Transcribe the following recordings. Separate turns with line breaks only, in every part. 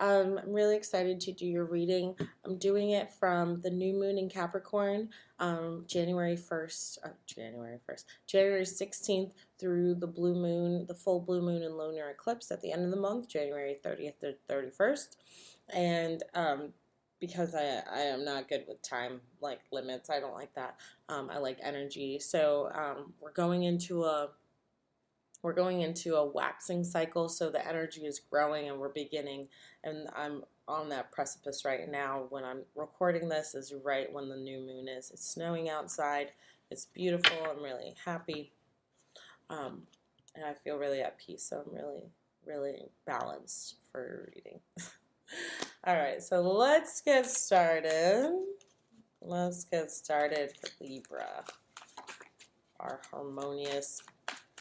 I'm really excited to do your reading. I'm doing it from the new moon in Capricorn, January 16th through the blue moon, the full blue moon and lunar eclipse at the end of the month, January 30th to 31st. And because I am not good with time like limits, I don't like that. I like energy. So we're going into a waxing cycle, so the energy is growing and we're beginning, and I'm on that precipice right now. When I'm recording this is right when the new moon is. It's snowing outside. It's beautiful. I'm really happy, and I feel really at peace, so I'm really balanced for reading. All right, so let's get started. Let's get started for Libra, our harmonious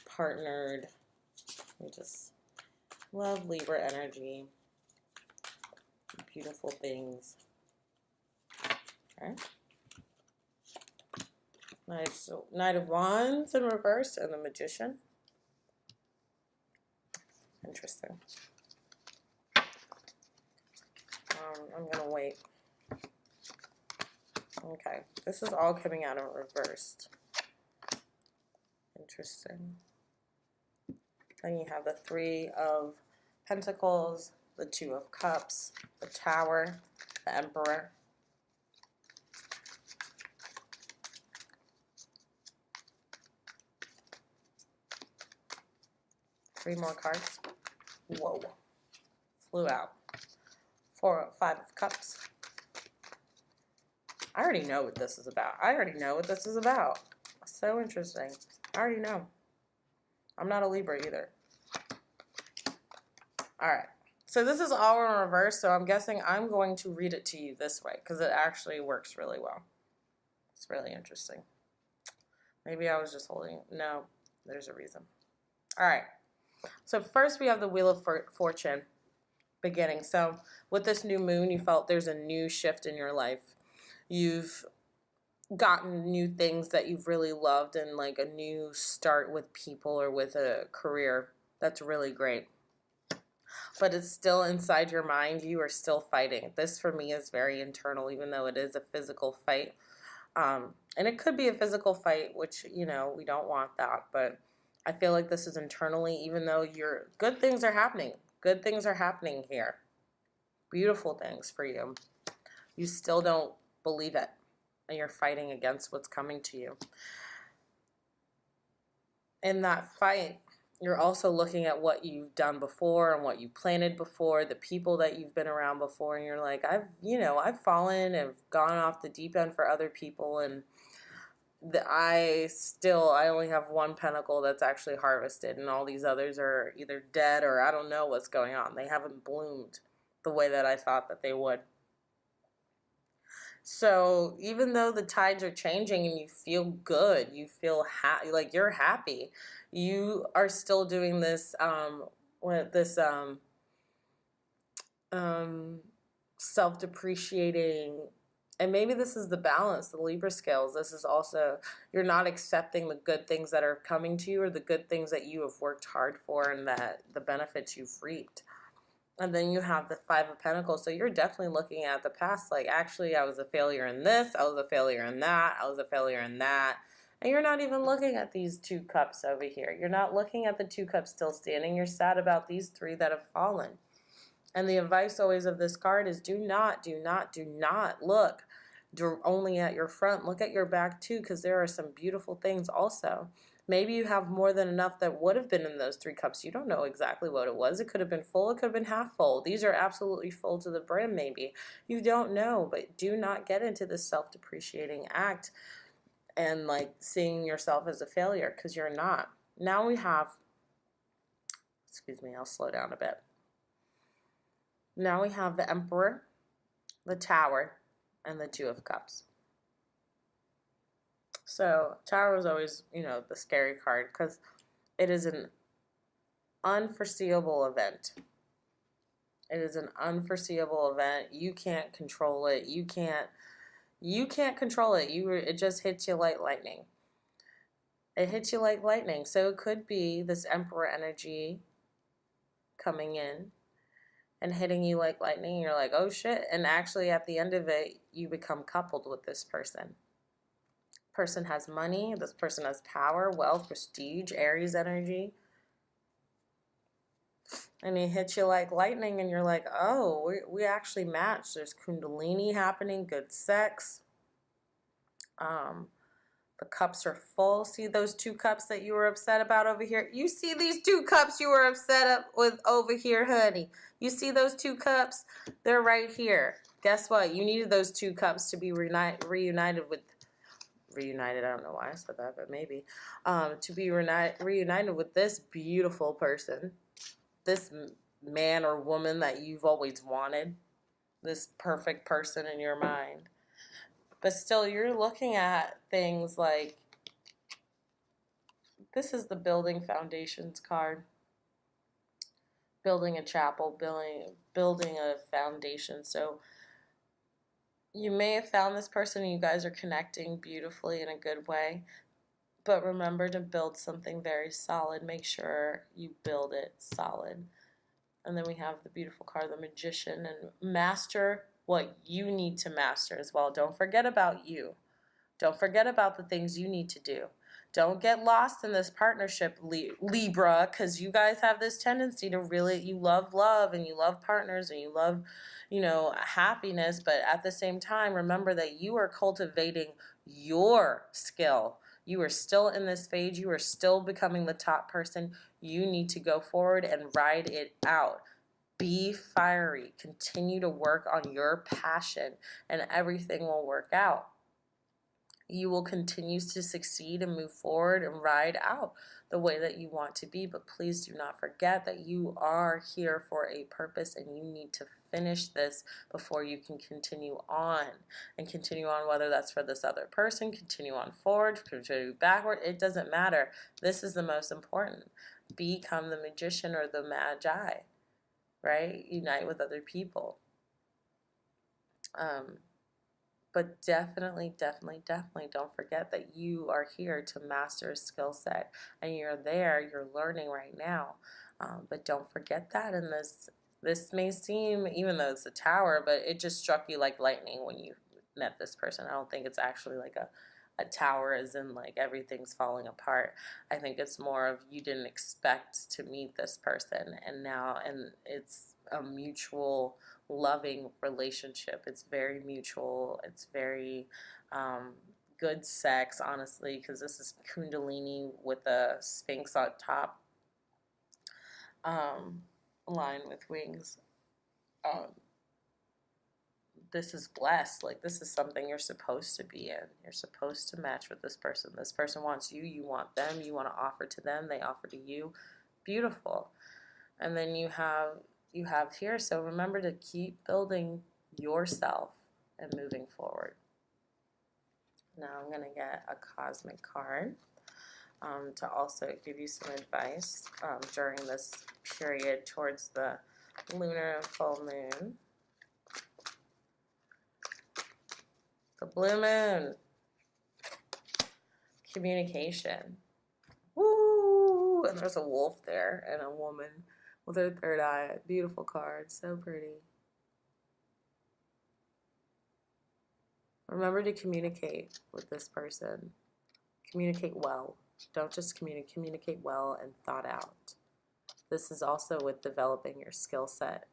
partnered. We just love Libra energy. Beautiful things. Okay. Nice. Knight of Wands in reverse and the Magician. Interesting. I'm gonna wait. Okay. This is all coming out in reversed. Interesting. Then you have the Three of Pentacles, the Two of Cups, the Tower, the Emperor. Three more cards. Whoa. Flew out. Five of Cups. I already know what this is about. So interesting. I already know. I'm not a Libra either. Alright. So this is all in reverse, so I'm guessing I'm going to read it to you this way because it actually works really well. It's really interesting. Maybe I was just holding. No, there's a reason. Alright. So first we have the Wheel of Fortune beginning. So with this new moon, you felt there's a new shift in your life. You've gotten new things that you've really loved and like a new start with people or with a career. That's really great. But it's still inside your mind. You are still fighting. This for me is very internal, even though it is a physical fight. And it could be a physical fight, which, you know, we don't want that. But I feel like this is internally, even though good things are happening. Good things are happening here. Beautiful things for you. You still don't believe it. And you're fighting against what's coming to you. In that fight, you're also looking at what you've done before and what you planted before, the people that you've been around before, and you're like, I've fallen and gone off the deep end for other people, and I only have one pentacle that's actually harvested, and all these others are either dead or I don't know what's going on. They haven't bloomed the way that I thought that they would. So even though the tides are changing and you feel good, you feel like you're happy, you are still doing this self-depreciating, and maybe this is the balance, the Libra scales. This is also, you're not accepting the good things that are coming to you or the good things that you have worked hard for and that the benefits you've reaped. And then you have the Five of Pentacles. So you're definitely looking at the past like, actually, I was a failure in this, I was a failure in that, I was a failure in that. And you're not even looking at these two cups over here. You're not looking at the two cups still standing. You're sad about these three that have fallen. And the advice always of this card is do not look only at your front. Look at your back too, because there are some beautiful things also. Maybe you have more than enough that would have been in those three cups. You don't know exactly what it was. It could have been full. It could have been half full. These are absolutely full to the brim maybe. You don't know, but do not get into this self-depreciating act and like seeing yourself as a failure, because you're not. Now we have, excuse me, I'll slow down a bit. Now we have the Emperor, the Tower, and the Two of Cups. So Tower is always, the scary card because it is an unforeseeable event. It is an unforeseeable event. You can't control it. You can't control it. It just hits you like lightning. It hits you like lightning. So it could be this Emperor energy coming in. and hitting you like lightning. You're like, oh shit. And actually, at the end of it, you become coupled with this person. Person has money. This person has power, wealth, prestige, Aries energy. And he hits you like lightning, and you're like, oh, we actually match. There's kundalini happening, good sex. The cups are full. See those 2 cups that you were upset about over here? You see these 2 cups you were upset with over here, honey? You see those 2 cups? They're right here. Guess what? You needed those 2 cups to be reunited with... Reunited, I don't know why I said that, but maybe. To be reunited with this beautiful person. This man or woman that you've always wanted. This perfect person in your mind. But still, you're looking at things like, this is the building foundations card. Building a chapel, building a foundation. So you may have found this person and you guys are connecting beautifully in a good way. But remember to build something very solid. Make sure you build it solid. And then we have the beautiful card, the Magician, and master what you need to master as well. Don't forget about you. Don't forget about the things you need to do. Don't get lost in this partnership, Libra, because you guys have this tendency to really, you love love and you love partners and you love, happiness. But at the same time, remember that you are cultivating your skill. You are still in this phase. You are still becoming the top person. You need to go forward and ride it out. Be fiery. Continue to work on your passion and everything will work out. You will continue to succeed and move forward and ride out the way that you want to be. But please do not forget that you are here for a purpose and you need to finish this before you can continue on. And continue on, whether that's for this other person, continue on forward, continue backward. It doesn't matter. This is the most important. Become the magician or the magi, right? Unite with other people. But definitely don't forget that you are here to master a skill set. And you're there, you're learning right now. But don't forget that. And this may seem, even though it's a tower, but it just struck you like lightning when you met this person. I don't think it's actually like a tower as in like everything's falling apart. I think it's more of you didn't expect to meet this person. And it's a mutual loving relationship. It's very mutual. It's very good sex, honestly, because this is kundalini with a sphinx on top, line with wings. This is blessed. Like, this is something you're supposed to be in. You're supposed to match with this person. This person wants you. You want them. You want to offer to them. They offer to you. Beautiful. And then you have here. So remember to keep building yourself and moving forward. Now I'm going to get a cosmic card to also give you some advice during this period towards the lunar full moon. The blue moon. Communication. Woo! And there's a wolf there and a woman with her third eye. Beautiful card. So pretty. Remember to communicate with this person. Communicate well. Don't just communicate well and thought out. This is also with developing your skill set.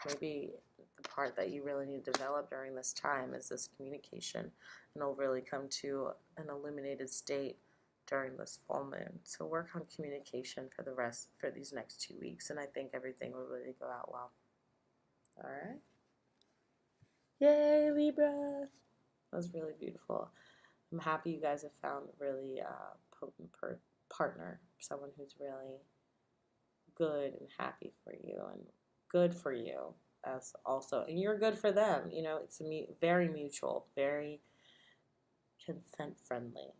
Maybe the part that you really need to develop during this time is this communication, and it'll really come to an illuminated state during this full moon. So work on communication for these next 2 weeks, and I think everything will really go out well. All right. Yay, Libra! That was really beautiful. I'm happy you guys have found a really potent partner, someone who's really good and happy for you and good for you as also, and you're good for them. It's very mutual, very consent friendly.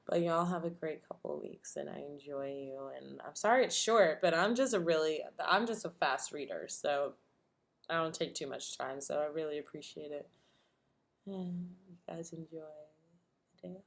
But y'all have a great couple of weeks, and I enjoy you. And I'm sorry it's short, but I'm just a fast reader, so I don't take too much time. So I really appreciate it. And you guys enjoy the day.